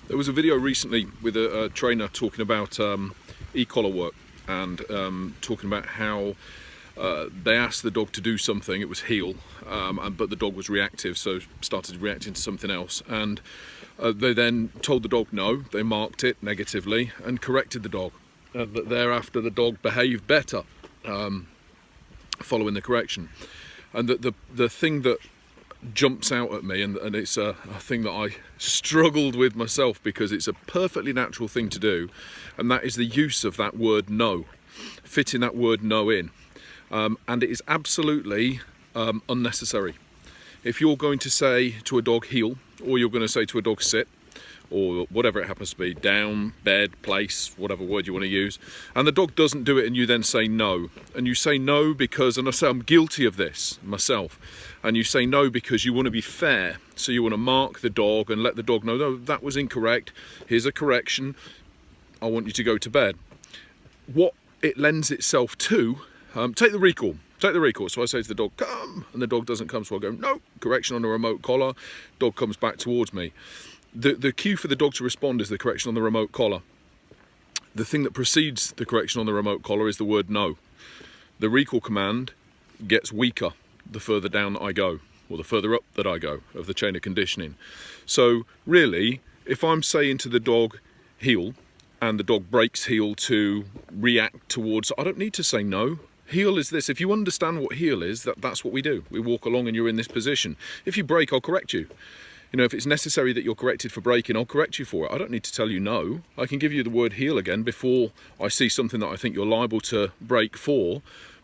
There was a video recently with a trainer talking about e-collar work and talking about how they asked the dog to do something. It was heel, but the dog was reactive, so started reacting to something else. And they then told the dog no, they marked it negatively and corrected the dog. But thereafter the dog behaved better following the correction. And the thing that jumps out at me, and it's a thing that I struggled with myself because it's a perfectly natural thing to do, and that is the use of that word no, fitting that word no in. And it is absolutely unnecessary. If you're going to say to a dog heel, or you're going to say to a dog sit, or whatever it happens to be, down, bed, place, whatever word you want to use, and the dog doesn't do it and you then say no, and you say no because, and I say I'm guilty of this myself, and you say no because you want to be fair, so you want to mark the dog and let the dog know, no, that was incorrect, here's a correction, I want you to go to bed. What it lends itself to, take the recall. So I say to the dog, come, and the dog doesn't come, so I go, no, correction on the remote collar, dog comes back towards me. The cue for the dog to respond is the correction on the remote collar. The thing that precedes the correction on the remote collar is the word no. The recall command gets weaker the further down that I go, or the further up that I go of the chain of conditioning. So really, if I'm saying to the dog heel, and the dog breaks heel to react towards, I don't need to say no. Heel is this. If you understand what heel is, that's what we do. We walk along and you're in this position. If you break, I'll correct you. You know, if it's necessary that you're corrected for breaking, I'll correct you for it. I don't need to tell you no. I can give you the word heel again before I see something that I think you're liable to break for.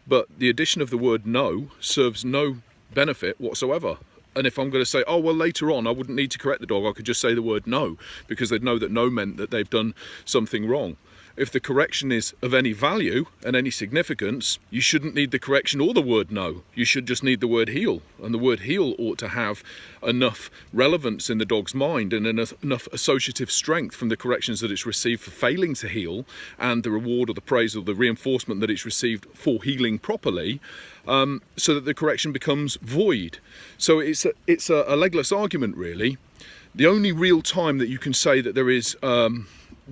But the addition of the word no serves no benefit whatsoever. And if I'm going to say, oh, well, later on, I wouldn't need to correct the dog, I could just say the word no, because they'd know that no meant that they've done something wrong. If the correction is of any value and any significance, you shouldn't need the correction or the word no. You should just need the word heel. And the word heel ought to have enough relevance in the dog's mind and enough associative strength from the corrections that it's received for failing to heel and the reward or the praise or the reinforcement that it's received for healing properly, so that the correction becomes void. So it's a legless argument, really. The only real time that you can say that there is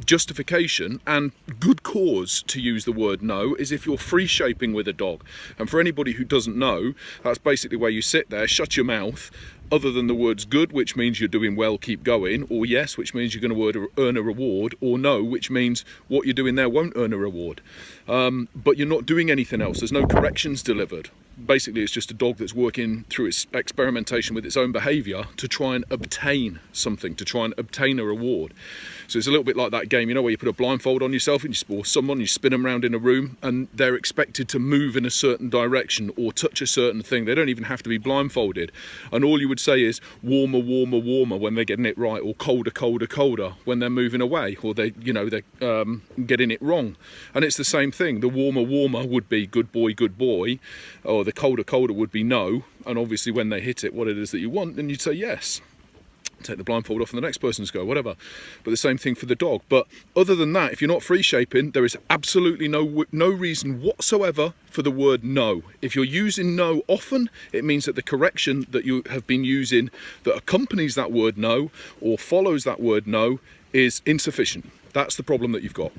justification and good cause to use the word no is if you're free shaping with a dog. And for anybody who doesn't know, that's basically where you sit there, shut your mouth, other than the words good, which means you're doing well, keep going, or yes, which means you're going to earn a reward, or no, which means what you're doing there won't earn a reward. But you're not doing anything else. There's no corrections delivered. Basically, it's just a dog that's working through its experimentation with its own behaviour to try and obtain something, to try and obtain a reward. So it's a little bit like that game, you know, where you put a blindfold on yourself and or someone, you spin them around in a room and they're expected to move in a certain direction or touch a certain thing. They don't even have to be blindfolded. And all you would say is warmer, warmer, warmer when they're getting it right, or colder, colder, colder when they're moving away, or they're getting it wrong. And it's the same thing. The warmer, warmer would be good boy, or the colder, colder would be no. And obviously when they hit it, what it is that you want, then you'd say yes. Take the blindfold off and the next person's go, whatever. But the same thing for the dog. But other than that, if you're not free shaping, there is absolutely no reason whatsoever for the word no. If you're using no often, it means that the correction that you have been using that accompanies that word no or follows that word no is insufficient. That's the problem that you've got.